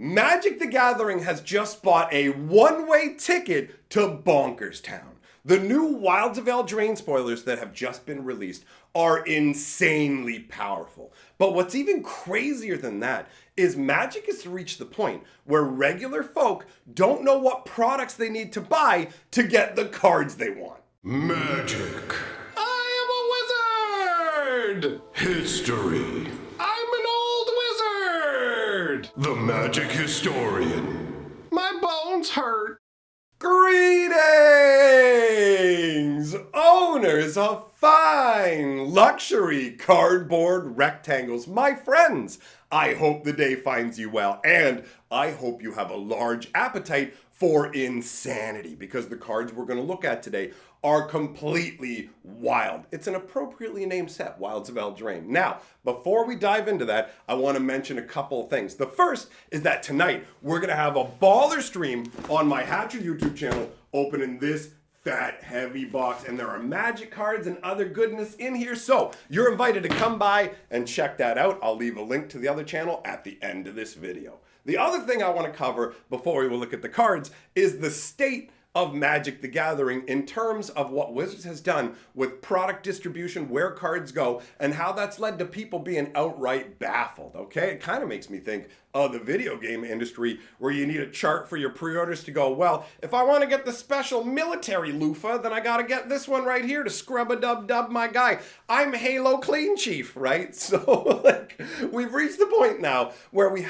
Magic the Gathering has just bought a one-way ticket to Bonkers Town. The new Wilds of Eldraine spoilers that have just been released are insanely powerful. But what's even crazier than that is Magic has reached the point where regular folk don't know what products they need to buy to get the cards they want. Magic. I am a wizard! History. I'm an old wizard! The magic historian. My bones hurt. Greetings, owners of fine luxury cardboard rectangles. My friends, I hope the day finds you well, and I hope you have a large appetite for insanity, because the cards we're going to look at today are completely wild. It's an appropriately named set, Wilds of Eldraine. Now, before we dive into that, I want to mention a couple of things. The first is that tonight we're going to have a baller stream on my Hatcher YouTube channel opening this fat, heavy box, and there are magic cards and other goodness in here, so you're invited to come by and check that out. I'll leave a link to the other channel at the end of this video. The other thing I want to cover before we will look at the cards is the state of Magic the Gathering in terms of what Wizards has done with product distribution, where cards go, and how that's led to people being outright baffled, okay? It kind of makes me think of the video game industry where you need a chart for your pre-orders to go, well, if I want to get the special military loofah, then I got to get this one right here to scrub-a-dub-dub my guy. I'm Halo Clean Chief, right? So, like, we've reached the point now where we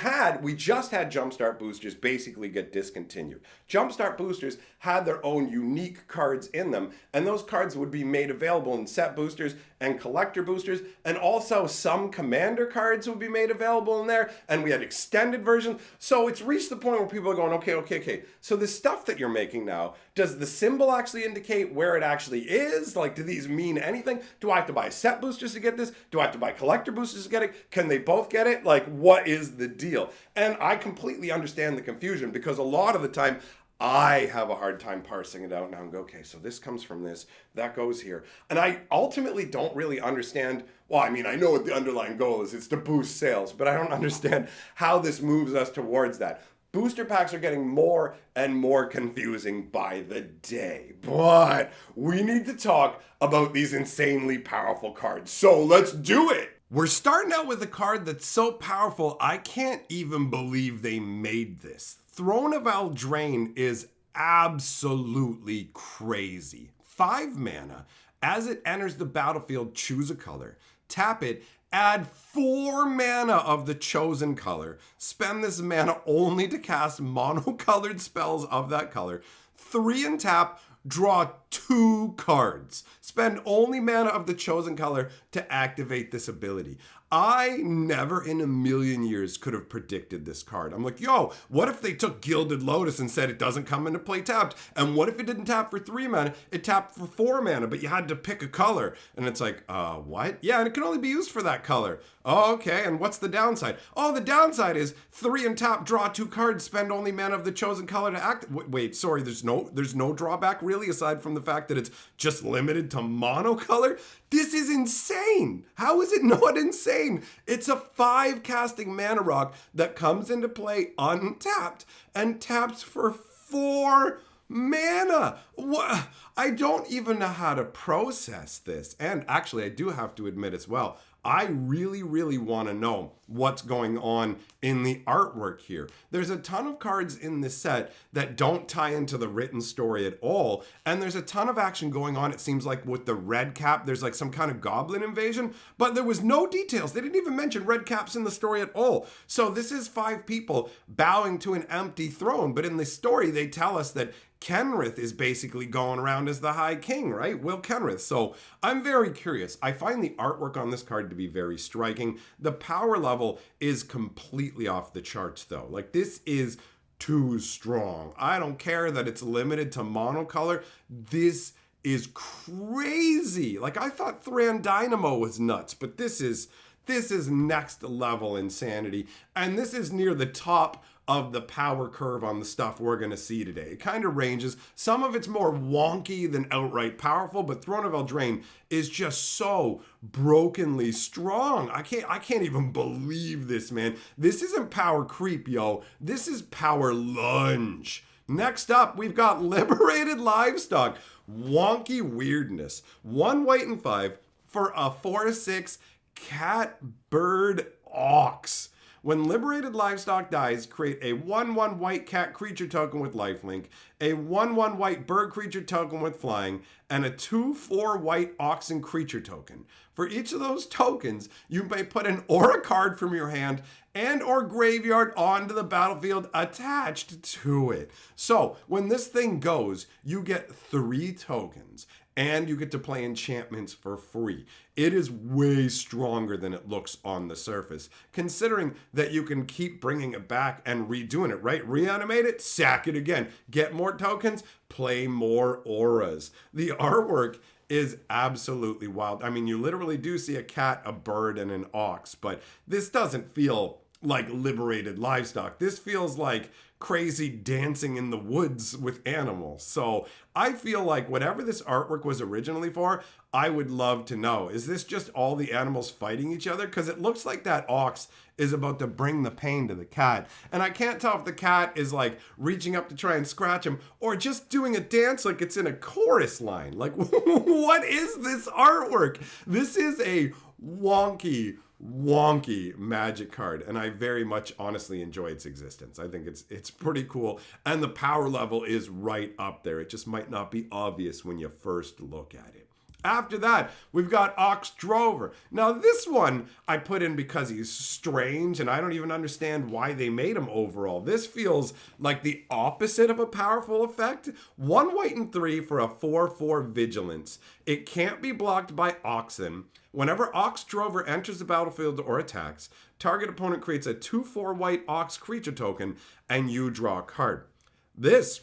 just had Jumpstart boosters basically get discontinued. Jumpstart boosters had their own unique cards in them, and those cards would be made available in set boosters and collector boosters, and also some commander cards would be made available in there, and we had extended versions. So it's reached the point where people are going, okay. So the stuff that you're making now, does the symbol actually indicate where it actually is? Like, do these mean anything? Do I have to buy set boosters to get this? Do I have to buy collector boosters to get it? Can they both get it? Like, what is the deal? And I completely understand the confusion, because a lot of the time, I have a hard time parsing it out now and go, okay, so this comes from this, that goes here. And I ultimately don't really understand, well, I mean, I know what the underlying goal is, it's to boost sales, but I don't understand how this moves us towards that. Booster packs are getting more and more confusing by the day, but we need to talk about these insanely powerful cards, so let's do it! We're starting out with a card that's so powerful, I can't even believe they made this. Throne of Eldraine is absolutely crazy. 5 mana. As it enters the battlefield, choose a color. Tap it, add 4 mana of the chosen color. Spend this mana only to cast monocolored spells of that color. 3 and tap, draw 2 cards. Spend only mana of the chosen color to activate this ability. I never in a million years could have predicted this card. I'm like, yo, what if they took Gilded Lotus and said it doesn't come into play tapped? And what if it didn't tap for 3 mana, it tapped for 4 mana, but you had to pick a color? And it's like, what? Yeah, and it can only be used for that color. Oh, okay, and what's the downside? Oh, the downside is 3 and tap, draw 2 cards, spend only mana of the chosen color to act. Wait, sorry, there's no drawback really, aside from the fact that it's just limited to monocolor? This is insane. How is it not insane? It's a 5 casting mana rock that comes into play untapped and taps for 4 mana. What? I don't even know how to process this. And actually, I do have to admit as well, I really want to know what's going on in the artwork here. There's a ton of cards in this set that don't tie into the written story at all, and there's a ton of action going on, it seems like, with the red cap. There's like some kind of goblin invasion, but there was no details. They didn't even mention red caps in the story at all. So this is 5 people bowing to an empty throne, but in the story they tell us that Kenrith is basically going around as the High King, right? Will Kenrith. So I'm very curious. I find the artwork on this card to be very striking. The power level is completely off the charts, though. Like, this is too strong. I don't care that it's limited to monocolor. This is crazy. Like, I thought Thran Dynamo was nuts, but this is next level insanity. And this is near the top of the power curve on the stuff we're going to see today. It kind of ranges. Some of it's more wonky than outright powerful, but Throne of Eldraine is just so brokenly strong. I can't even believe this, man. This isn't power creep, yo. This is power lunge. Next up, we've got Liberated Livestock. Wonky weirdness. 1 white and 5 for a 4/6 cat bird ox. When Liberated Livestock dies, create a 1/1 white cat creature token with lifelink, a 1/1 white bird creature token with flying, and a 2/4 white oxen creature token. For each of those tokens, you may put an aura card from your hand and or graveyard onto the battlefield attached to it. So when this thing goes, you get 3 tokens. And you get to play enchantments for free. It is way stronger than it looks on the surface, considering that you can keep bringing it back and redoing it, right? Reanimate it, sack it again. Get more tokens, play more auras. The artwork is absolutely wild. I mean, you literally do see a cat, a bird, and an ox, but this doesn't feel like Liberated Livestock. This feels like crazy dancing in the woods with animals. So I feel like whatever this artwork was originally for, I would love to know. Is this just all the animals fighting each other? Because it looks like that ox is about to bring the pain to the cat. And I can't tell if the cat is like reaching up to try and scratch him or just doing a dance like it's in a chorus line. Like, what is this artwork? This is a wonky Magic card, and I very much honestly enjoy its existence. I think it's pretty cool, and the power level is right up there. It just might not be obvious when you first look at it. After that, we've got Ox Drover. Now this one I put in because he's strange, and I don't even understand why they made him overall. This feels like the opposite of a powerful effect. 1 white and 3 for a 4/4 vigilance. It can't be blocked by oxen. Whenever Ox Drover enters the battlefield or attacks, target opponent creates a 2/4 white ox creature token, and you draw a card. This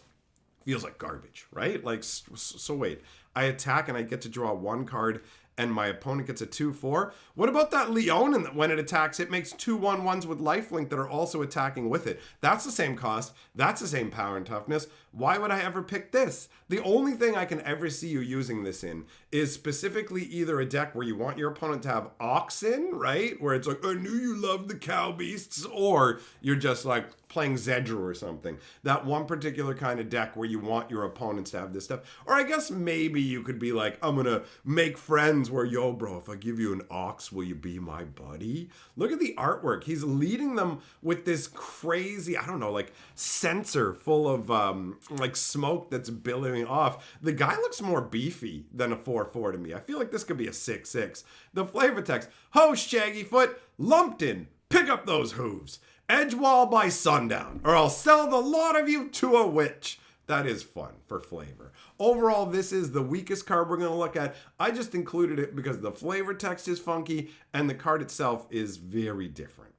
feels like garbage, right? Like, so wait, I attack and I get to draw 1 card, and my opponent gets a 2/4. What about that Leonin that when it attacks, it makes 2 1/1s with lifelink that are also attacking with it? That's the same cost. That's the same power and toughness. Why would I ever pick this? The only thing I can ever see you using this in is specifically either a deck where you want your opponent to have oxen, right? Where it's like, I knew you loved the cow beasts, or you're just like playing Zedra or something. That one particular kind of deck where you want your opponents to have this stuff. Or I guess maybe you could be like, I'm gonna make friends where, yo bro, if I give you an ox, will you be my buddy? Look at the artwork. He's leading them with this crazy, I don't know, like censer full of like smoke that's billowing off. The guy looks more beefy than a 4/4 to me. I feel like this could be a 6/6. The flavor text, ho Shaggyfoot, Lumpton, pick up those hooves. Edgewall by sundown, or I'll sell the lot of you to a witch. That is fun for flavor. Overall, this is the weakest card we're going to look at. I just included it because the flavor text is funky and the card itself is very different.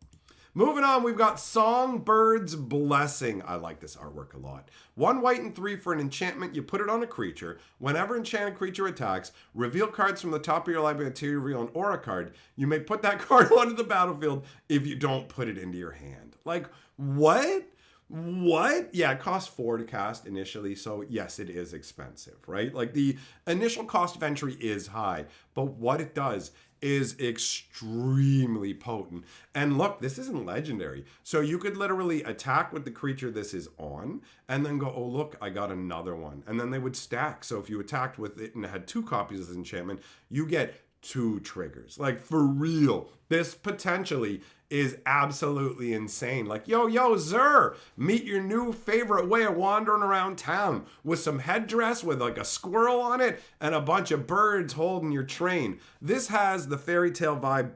Moving on, we've got Songbird's Blessing. I like this artwork a lot. 1 white and 3 for an enchantment. You put it on a creature. Whenever enchanted creature attacks, reveal cards from the top of your library until you reveal an aura card. You may put that card onto the battlefield if you don't put it into your hand. Like, what? What? Yeah, it costs 4 to cast initially, so yes, it is expensive, right? Like, the initial cost of entry is high, but what it does is extremely potent. And look, this isn't legendary. So you could literally attack with the creature this is on, and then go, oh look, I got another one. And then they would stack. So if you attacked with it and had 2 copies of this enchantment, you get 2 triggers. Like, for real, this potentially is absolutely insane. Like, yo, Zer, meet your new favorite way of wandering around town with some headdress with like a squirrel on it and a bunch of birds holding your train. This has the fairy tale vibe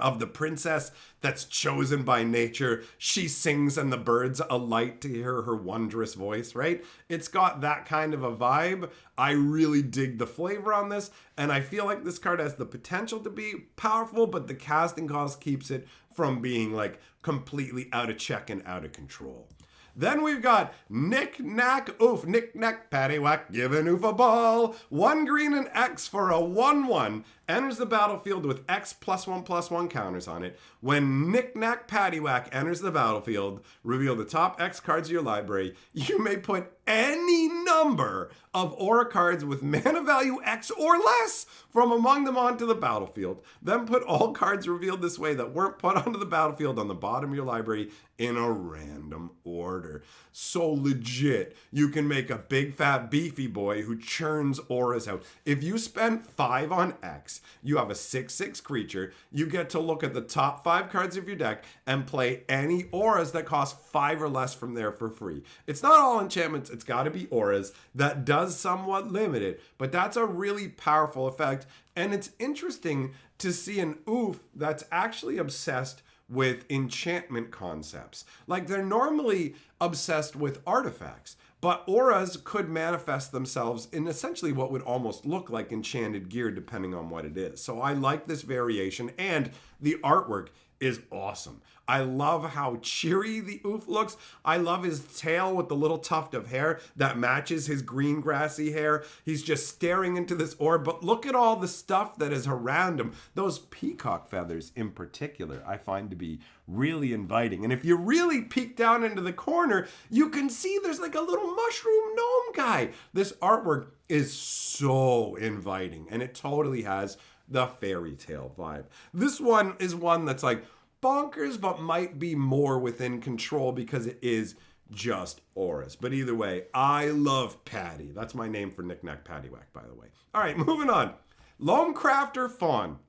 of the princess that's chosen by nature. She sings and the birds alight to hear her wondrous voice, right? It's got that kind of a vibe. I really dig the flavor on this, and I feel like this card has the potential to be powerful, but the casting cost keeps it from being like completely out of check and out of control. Then we've got Knick Knack Oof, Knick Knack Paddywhack, give an oof a ball. 1 green and X for a 1/1. Enters the battlefield with X +1/+1 counters on it. When Knick Knack Paddywhack enters the battlefield, reveal the top X cards of your library. You may put any number of aura cards with mana value X or less from among them onto the battlefield. Then put all cards revealed this way that weren't put onto the battlefield on the bottom of your library in a random order. So legit, you can make a big fat beefy boy who churns auras out. If you spend 5 on X, you have a 6/6 creature, you get to look at the top 5 cards of your deck and play any auras that cost 5 or less from there for free. It's not all enchantments, it's got to be auras. That does somewhat limit it, but that's a really powerful effect, and it's interesting to see an oof that's actually obsessed with enchantment concepts. Like, they're normally obsessed with artifacts, but auras could manifest themselves in essentially what would almost look like enchanted gear depending on what it is. So I like this variation, and the artwork is awesome. I love how cheery the oof looks. I love his tail with the little tuft of hair that matches his green grassy hair. He's just staring into this orb, but look at all the stuff that is around him. Those peacock feathers in particular, I find to be really inviting. And if you really peek down into the corner, you can see there's like a little mushroom gnome guy. This artwork is so inviting, and it totally has the fairy tale vibe. This one is one that's like bonkers, but might be more within control because it is just auras. But either way, I love Patty. That's my name for Knick Knack Paddywhack, by the way. All right, moving on. Lone Crafter Fawn.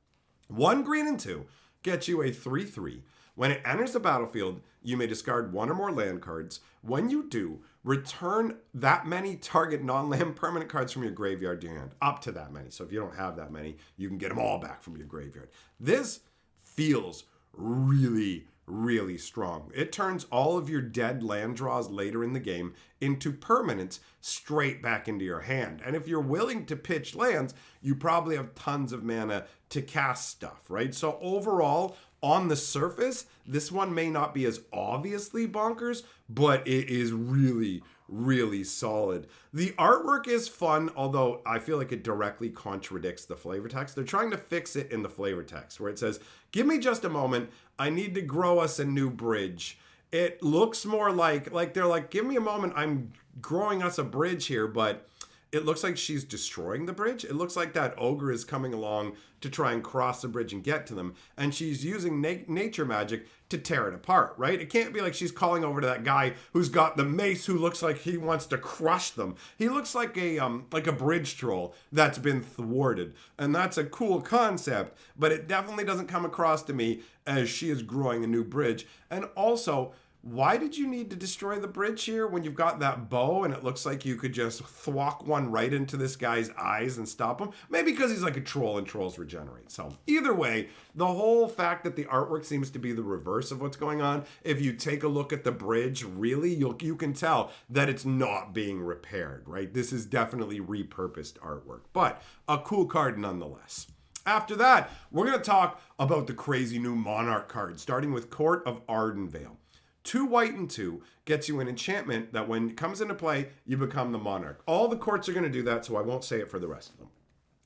1 green and 2 gets you a 3/3. When it enters the battlefield, you may discard 1 or more land cards. When you do, return that many target non-land permanent cards from your graveyard to your hand. Up to that many. So if you don't have that many, you can get them all back from your graveyard. This feels really, really strong. It turns all of your dead land draws later in the game into permanents straight back into your hand. And if you're willing to pitch lands, you probably have tons of mana to cast stuff, right? So overall, on the surface, this one may not be as obviously bonkers, but it is really, really solid. The artwork is fun, although I feel like it directly contradicts the flavor text. They're trying to fix it in the flavor text, where it says, give me just a moment, I need to grow us a new bridge. It looks more like they're like, give me a moment, I'm growing us a bridge here, but it looks like she's destroying the bridge. It looks like that ogre is coming along to try and cross the bridge and get to them, and she's using nature magic to tear it apart, right? It can't be like she's calling over to that guy who's got the mace who looks like he wants to crush them. He looks like a bridge troll that's been thwarted, and that's a cool concept, but it definitely doesn't come across to me as she is growing a new bridge. And also, why did you need to destroy the bridge here when you've got that bow and it looks like you could just thwack one right into this guy's eyes and stop him? Maybe because he's like a troll and trolls regenerate. So either way, the whole fact that the artwork seems to be the reverse of what's going on, if you take a look at the bridge, really, you can tell that it's not being repaired, right? This is definitely repurposed artwork, but a cool card nonetheless. After that, we're going to talk about the crazy new Monarch card, starting with Court of Ardenvale. 2 white and 2 gets you an enchantment that when it comes into play, you become the monarch. All the courts are going to do that, so I won't say it for the rest of them.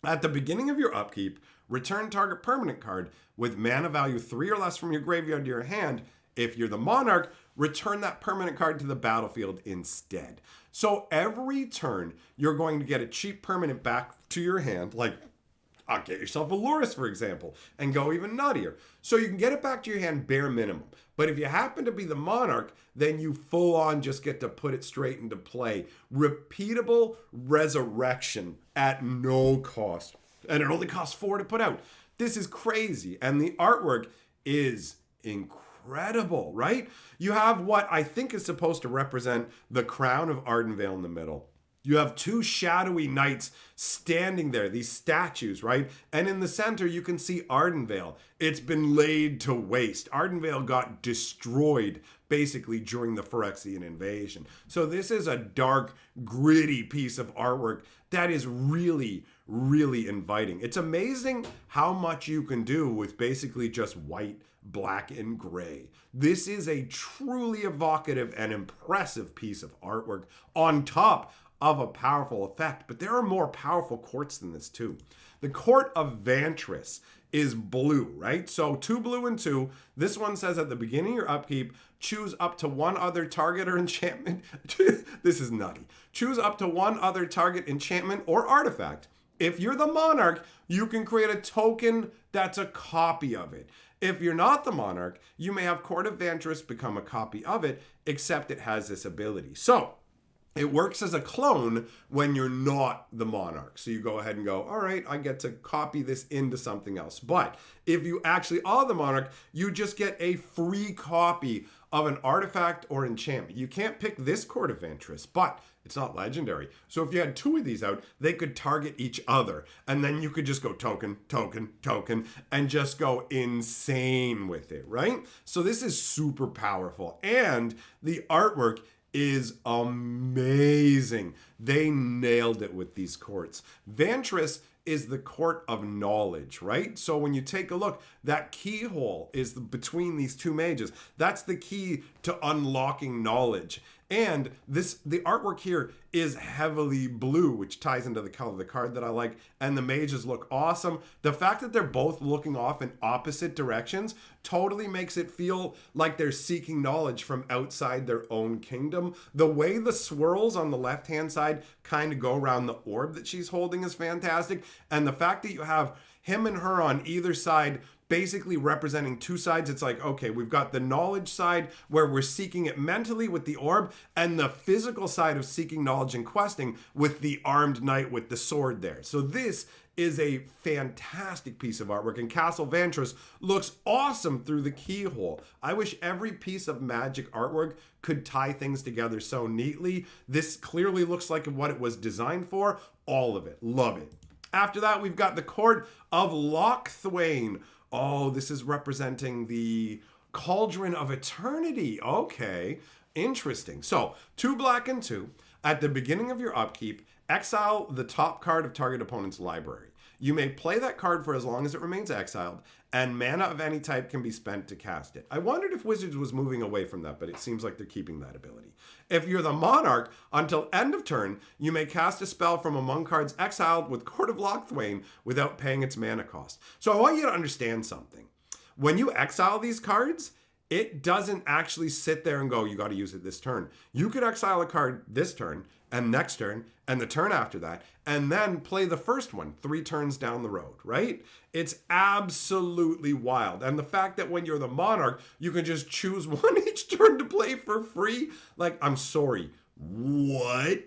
At the beginning of your upkeep, return target permanent card with mana value 3 or less from your graveyard to your hand. If you're the monarch, return that permanent card to the battlefield instead. So every turn, you're going to get a cheap permanent back to your hand, like I'll get yourself a Loris, for example, and go even nuttier. So you can get it back to your hand bare minimum. But if you happen to be the monarch, then you full on just get to put it straight into play. Repeatable resurrection at no cost. And it only costs 4 to put out. This is crazy. And the artwork is incredible, right? You have what I think is supposed to represent the crown of Ardenvale in the middle. You have 2 shadowy knights standing there, these statues, right? And in the center, you can see Ardenvale. It's been laid to waste. Ardenvale got destroyed, basically, during the Phyrexian invasion. So this is a dark, gritty piece of artwork that is really, really inviting. It's amazing how much you can do with basically just white, black, and gray. This is a truly evocative and impressive piece of artwork on top of a powerful effect. But there are more powerful courts than this too. The Court of Vantress is blue, right? So 2 blue and 2. This one says at the beginning of your upkeep, choose up to one other target or enchantment. This is nutty. Choose up to one other target, enchantment, or artifact. If you're the monarch, you can create a token that's a copy of it. If you're not the monarch, you may have Court of Vantress become a copy of it, except it has this ability. So it works as a clone when you're not the monarch. So you go ahead and go, all right, I get to copy this into something else. But if you actually are the monarch, you just get a free copy of an artifact or enchantment. You can't pick this Court of Vantress, but it's not legendary. So if you had 2 of these out, they could target each other. And then you could just go token, token, token, and just go insane with it, right? So this is super powerful. And the artwork is amazing. They nailed it with these courts. Vantress is the court of knowledge, right? So when you take a look, that keyhole is between these 2 mages. That's the key to unlocking knowledge. And the artwork here is heavily blue, which ties into the color of the card that I like. And the mages look awesome. The fact that they're both looking off in opposite directions totally makes it feel like they're seeking knowledge from outside their own kingdom. The way the swirls on the left-hand side kind of go around the orb that she's holding is fantastic. And the fact that you have him and her on either side basically representing 2 sides. It's like, okay, we've got the knowledge side where we're seeking it mentally with the orb, and the physical side of seeking knowledge and questing with the armed knight with the sword there. So this is a fantastic piece of artwork, and Castle Vantress looks awesome through the keyhole. I wish every piece of Magic artwork could tie things together so neatly. This clearly looks like what it was designed for. All of it. Love it. After that, we've got the Court of Lochthwain. Oh, this is representing the Cauldron of Eternity. Okay, interesting. So 2 black and 2. At the beginning of your upkeep, exile the top card of target opponent's library. You may play that card for as long as it remains exiled, and mana of any type can be spent to cast it. I wondered if Wizards was moving away from that, but it seems like they're keeping that ability. If you're the monarch, until end of turn, you may cast a spell from among cards exiled with Court of Lochthwain without paying its mana cost. So I want you to understand something. When you exile these cards, it doesn't actually sit there and go, you got to use it this turn. You could exile a card this turn, and next turn, and the turn after that, and then play the first one 3 turns down the road, right? It's absolutely wild. And the fact that when you're the monarch, you can just choose one each turn to play for free, like, I'm sorry, what?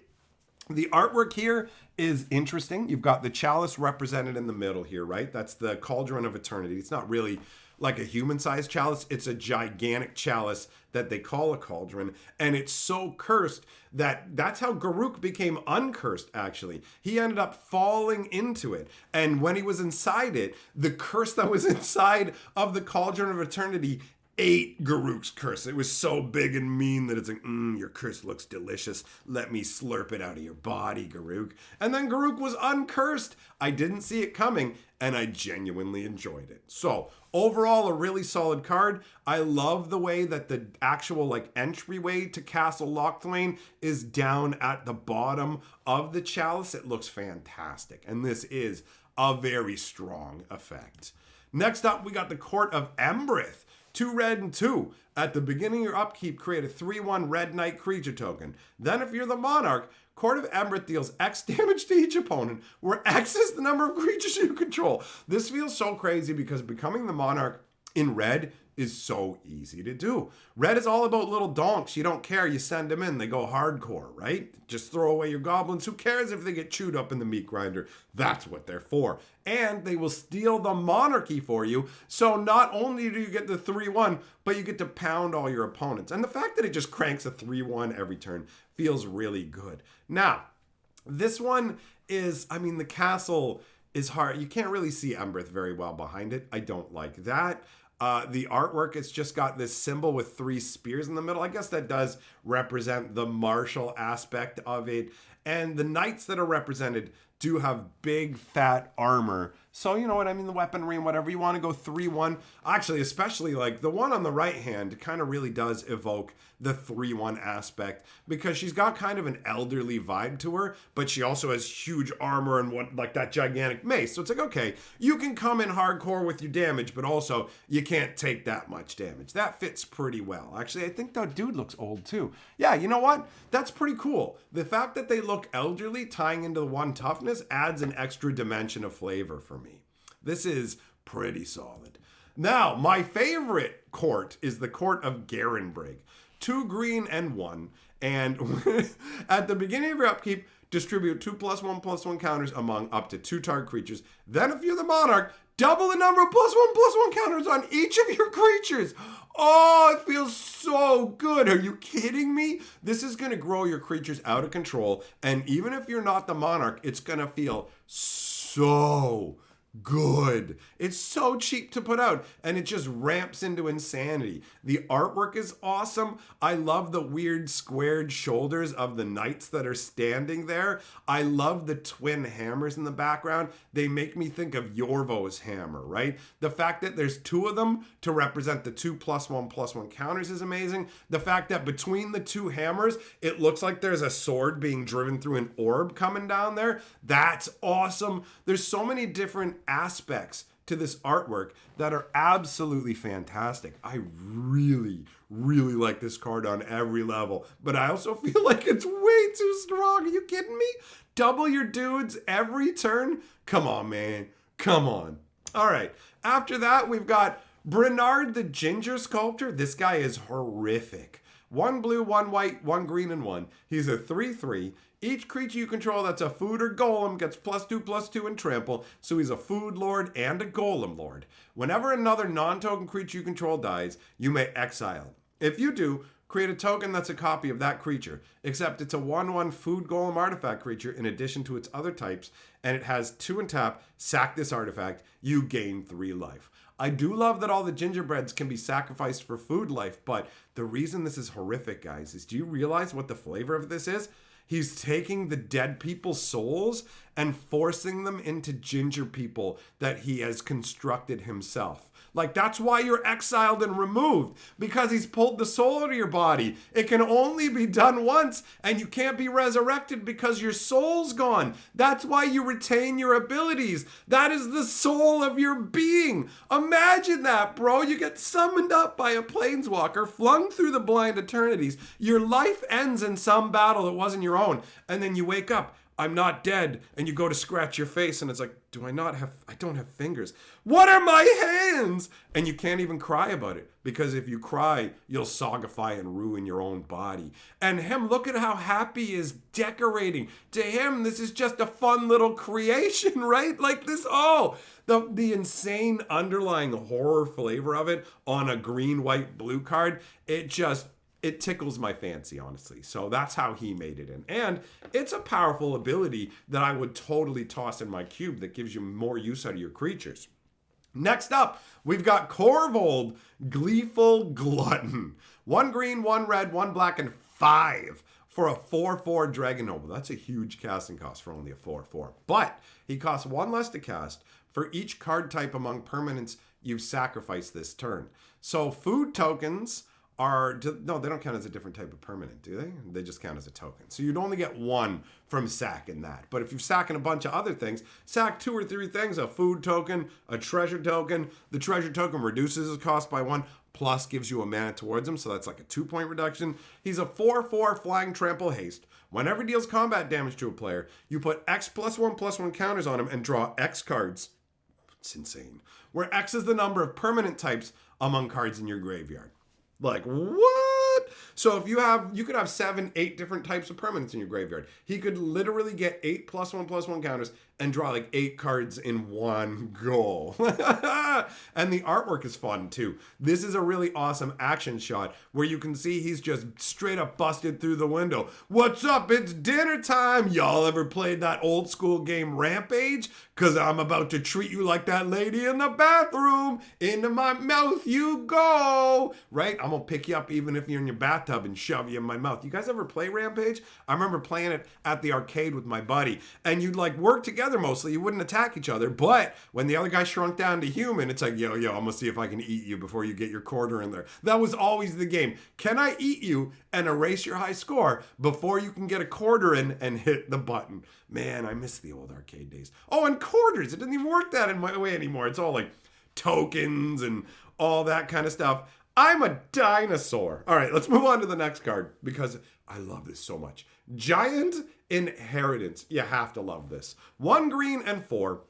The artwork here is interesting. You've got the chalice represented in the middle here, right? That's the Cauldron of Eternity. It's not really like a human-sized chalice. It's a gigantic chalice that they call a cauldron, and it's so cursed that's how Garruk became uncursed, actually. He ended up falling into it, and when he was inside it, the curse that was inside of the Cauldron of Eternity ate Garruk's curse. It was so big and mean that it's like, your curse looks delicious. Let me slurp it out of your body, Garruk. And then Garruk was uncursed. I didn't see it coming, and I genuinely enjoyed it. So overall, a really solid card. I love the way that the actual entryway to Castle Lochthwain is down at the bottom of the chalice. It looks fantastic, and this is a very strong effect. Next up, we got the Court of Embrith. 2 red and 2. At the beginning of your upkeep, create a 3/1 red knight creature token. Then if you're the monarch, Court of Embrith deals X damage to each opponent, where X is the number of creatures you control. This feels so crazy because becoming the monarch in red is so easy to do. Red is all about little donks. You don't care. You send them in. They go hardcore, right? Just throw away your goblins. Who cares if they get chewed up in the meat grinder? That's what they're for. And they will steal the monarchy for you. So not only do you get the 3/1, but you get to pound all your opponents. And the fact that it just cranks a 3/1 every turn feels really good. Now, this one is, the castle is hard. You can't really see Embrith very well behind it. I don't like that. The artwork, it's just got this symbol with 3 spears in the middle. I guess that does represent the martial aspect of it. And the knights that are represented do have big fat armor. So you know what I mean, the weaponry and whatever. You want to go 3-1. Actually, especially like the one on the right hand kind of really does evoke the 3-1 aspect, because she's got kind of an elderly vibe to her, but she also has huge armor and what, like that gigantic mace. So it's like, okay, you can come in hardcore with your damage, but also you can't take that much damage. That fits pretty well. Actually, I think that dude looks old too. Yeah, you know what? That's pretty cool. The fact that they look elderly tying into the 1 toughness adds an extra dimension of flavor for me. This is pretty solid. Now, my favorite court is the Court of Garenbrig. 2 green and 1. And at the beginning of your upkeep, distribute 2+1/+1 counters among up to 2 target creatures. Then if you're the monarch, double the number of +1/+1 counters on each of your creatures. Oh, it feels so good. Are you kidding me? This is going to grow your creatures out of control. And even if you're not the monarch, it's going to feel so good. It's so cheap to put out, and it just ramps into insanity. The artwork is awesome. I love the weird squared shoulders of the knights that are standing there. I love the twin hammers in the background. They make me think of Yorvo's hammer, right? The fact that there's 2 of them to represent the 2+1/+1 counters is amazing. The fact that between the 2 hammers, it looks like there's a sword being driven through an orb coming down there. That's awesome. There's so many different aspects to this artwork that are absolutely fantastic. I really, really like this card on every level, but I also feel like it's way too strong. Are you kidding me? Double your dudes every turn? Come on, man. Come on. All right. After that, we've got Bernard the Ginger Sculptor. This guy is horrific. 1 blue, 1 white, 1 green, and 1. He's a 3/3. Each creature you control that's a food or golem gets +2/+2 in trample, so he's a food lord and a golem lord. Whenever another non-token creature you control dies, you may exile it. If you do, create a token that's a copy of that creature, except it's a 1/1 food golem artifact creature in addition to its other types, and it has 2 in tap. Sack this artifact, you gain 3 life. I do love that all the gingerbreads can be sacrificed for food life, but the reason this is horrific, guys, is do you realize what the flavor of this is? He's taking the dead people's souls and forcing them into ginger people that he has constructed himself. Like, that's why you're exiled and removed, because he's pulled the soul out of your body. It can only be done once, and you can't be resurrected because your soul's gone. That's why you retain your abilities. That is the soul of your being. Imagine that, bro. You get summoned up by a planeswalker, flung through the blind eternities. Your life ends in some battle that wasn't your own, and then you wake up. I'm not dead. And you go to scratch your face and it's like, I don't have fingers. What are my hands? And you can't even cry about it, because if you cry, you'll sogify and ruin your own body. And him, look at how happy he is decorating. To him, this is just a fun little creation, right? Like this, the insane underlying horror flavor of it on a green, white, blue card. It tickles my fancy, honestly. So that's how he made it in. And it's a powerful ability that I would totally toss in my cube that gives you more use out of your creatures. Next up, we've got Corvold, Gleeful Glutton. 1 green, 1 red, 1 black, and 5 for a 4/4 Dragon Noble. That's a huge casting cost for only a 4/4. But he costs 1 less to cast for each card type among permanents you've sacrificed this turn. So food tokens no, they don't count as a different type of permanent, do they? They just count as a token. So you'd only get 1 from sacking that. But if you're sacking a bunch of other things, sack 2 or 3 things, a food token, a treasure token. The treasure token reduces his cost by 1, plus gives you a mana towards him, so that's like a 2-point reduction. He's a 4/4 flying trample haste. Whenever he deals combat damage to a player, you put X +1/+1 counters on him and draw X cards. It's insane. Where X is the number of permanent types among cards in your graveyard. Like, what? So if you could have 7, 8 different types of permanents in your graveyard. He could literally get 8 +1/+1 counters and draw like 8 cards in one go. And the artwork is fun too. This is a really awesome action shot where you can see he's just straight up busted through the window. What's up? It's dinner time. Y'all ever played that old school game Rampage? Cause I'm about to treat you like that lady in the bathroom. Into my mouth you go. Right? I'm gonna pick you up even if you're in your bathroom bathtub and shove you in my mouth. You guys ever play Rampage? I remember playing it at the arcade with my buddy, and you'd like work together mostly. You wouldn't attack each other, but when the other guy shrunk down to human, it's like, yo, I'm gonna see if I can eat you before you get your quarter in there. That was always the game. Can I eat you and erase your high score before you can get a quarter in and hit the button? Man, I miss the old arcade days. Oh, and quarters. It doesn't even work that in my way anymore. It's all like tokens and all that kind of stuff. I'm a dinosaur. All right, let's move on to the next card because I love this so much. Giant Inheritance. You have to love this. 1 green and 4.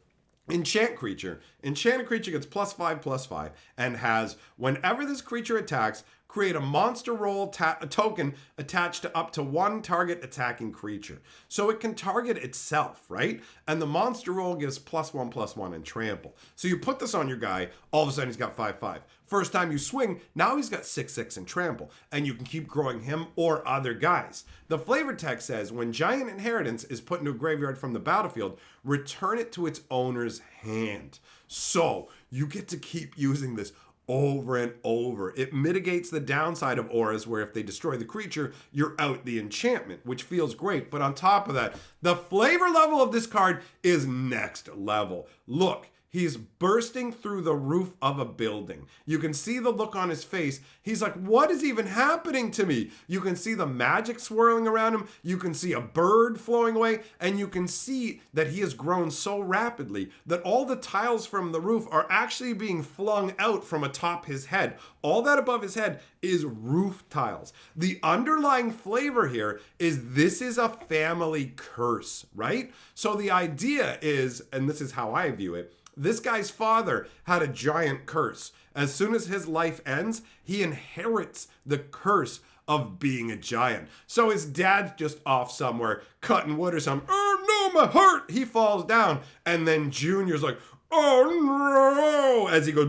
Enchant creature. Enchanted creature gets +5/+5 and has, whenever this creature attacks, create a monster roll a token attached to up to 1 target attacking creature. So it can target itself, right? And the monster roll gives +1/+1 and trample. So you put this on your guy, all of a sudden he's got 5/5. First time you swing, now he's got 6/6 and trample, and you can keep growing him or other guys. The flavor text says, when Giant Inheritance is put into a graveyard from the battlefield, return it to its owner's hand. So you get to keep using this over and over. It mitigates the downside of auras where if they destroy the creature, you're out the enchantment, which feels great. But on top of that, the flavor level of this card is next level. Look, he's bursting through the roof of a building. You can see the look on his face. He's like, what is even happening to me? You can see the magic swirling around him. You can see a bird flowing away. And you can see that he has grown so rapidly that all the tiles from the roof are actually being flung out from atop his head. All that above his head is roof tiles. The underlying flavor here is this is a family curse, right? So the idea is, and this is how I view it, this guy's father had a giant curse. As soon as his life ends, he inherits the curse of being a giant. So his dad's just off somewhere cutting wood or something. Oh no, my heart! He falls down. And then Junior's like, oh no! As he goes,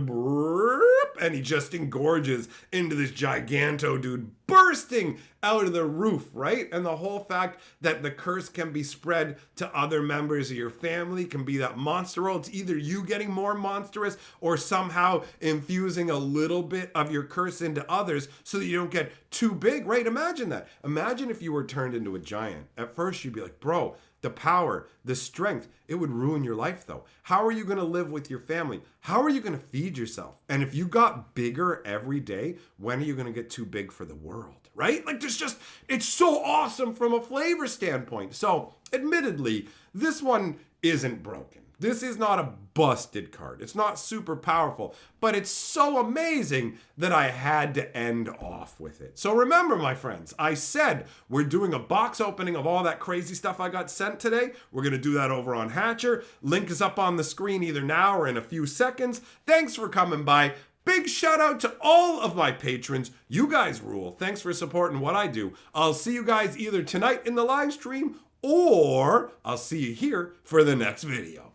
and he just engorges into this giganto dude bursting out of the roof, right? And the whole fact that the curse can be spread to other members of your family can be that monster roll. It's either you getting more monstrous or somehow infusing a little bit of your curse into others so that you don't get too big, right? Imagine that. Imagine if you were turned into a giant. At first you'd be like, bro, the power, the strength, it would ruin your life though. How are you going to live with your family? How are you going to feed yourself? And if you got bigger every day, when are you going to get too big for the world, right? Like it's so awesome from a flavor standpoint. So admittedly, this one isn't broken. This is not a busted card. It's not super powerful, but it's so amazing that I had to end off with it. So remember, my friends, I said we're doing a box opening of all that crazy stuff I got sent today. We're going to do that over on Hatcher. Link is up on the screen either now or in a few seconds. Thanks for coming by. Big shout out to all of my patrons. You guys rule. Thanks for supporting what I do. I'll see you guys either tonight in the live stream or I'll see you here for the next video.